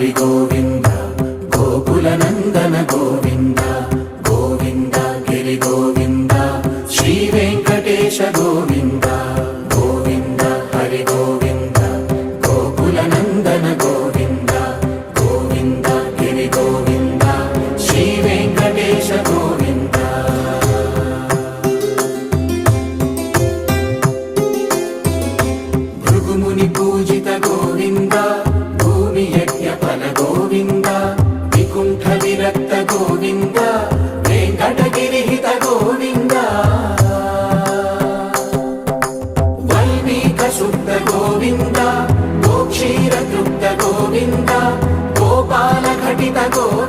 హరి గోవింద గోకుల నందన గోవింద గోవింద గిరి గోవింద శ్రీ వెంకటేశ గోవింద గోవింద హరి గోవింద గోకుల నందన గోవింద గోవింద గిరి గోవింద శ్రీ వెంకటేశ గోవింద భృగుముని పూజిత గోవింద భూమి యజ్ఞ ఫల గోవింద వికుంఠ విరక్త గోవింద వెంకటగిరిహిత గోవింద వల్మీక శుద్ధ గోవింద గోక్షీర తృప్త గోవింద గోపాల ఘటిత గోవింద